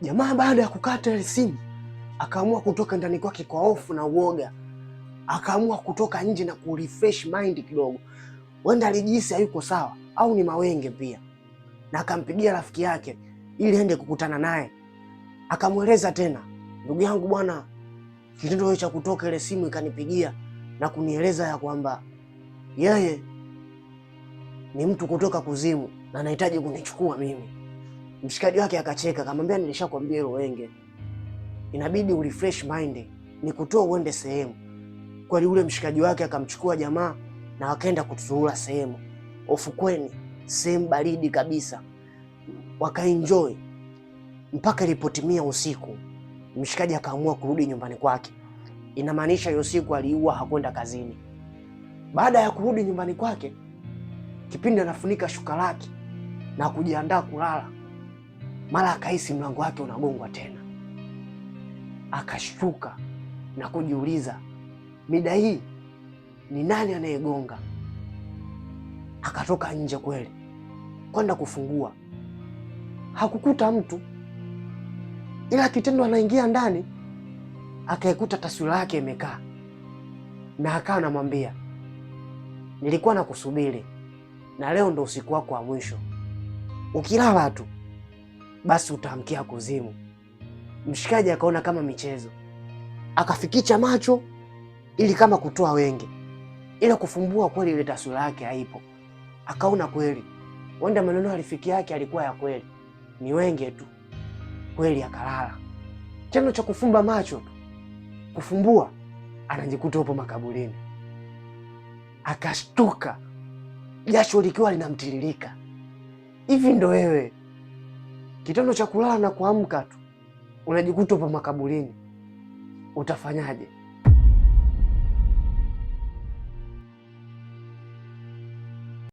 Jamaa baada ya kukata ile simu akaamua kutoka ndani kwake kwa hofu na uoga, akaamua kutoka nje na kurefresh mind kidogo. Wenda alijihisi hayuko sawa au ni mawenge pia, na akampigia rafiki yake ili aende kukutana naye. Akamweleza tena, ndugu yangu bwana, kitendo cha kutoka ile simu ikanipigia na kunieleza ya kwamba yeye ni mtu kutoka kuzimu na anahitaji kunichukua mimi. Mshikaji wake akacheka, akamwambia nilishakwambia hilo wenge, inabidi urefresh mind, ni kutoa uende sehemu. Kwani ule mshikaji wake akamchukua jamaa na wakaenda kutuzuura sehemu ufukweni, sehemu baridi kabisa, wakaenjoy mpaka ilipotimia usiku. Mshikaji akaamua kurudi nyumbani kwake. Inamaanisha hiyo siku aliua, hakwenda kazini. Baada ya kurudi nyumbani kwake, kipindi anafunika shuka lake na kujiandaa kulala, mara akahisi mlango wake unagongwa tena. Akashtuka na kujiuliza, mida hii ni nani anayegonga? Akatoka nje kweli kwenda kufungua, hakukuta mtu, ila kitendo anaingia ndani akaikuta taswira yake imekaa, na akawa anamwambia, nilikuwa nakusubiri na leo ndo usiku wako wa mwisho, ukilala tu basi utaamkia kuzimu. Mshikaji akaona kama michezo, akafikicha macho ili kama kutoa wenge, ila kufumbua kweli ile taswira yake haipo. Akaona kweli wenda maneno alifiki yake alikuwa ya kweli, ni wenge tu kweli. Akalala tena cha kufumba macho tu, kufumbua anajikuta upo makaburini. Akashtuka, jasho likiwa linamtiririka. Hivi ndo wewe kitendo cha kulala na kuamka tu unajikuta upo makaburini, utafanyaje?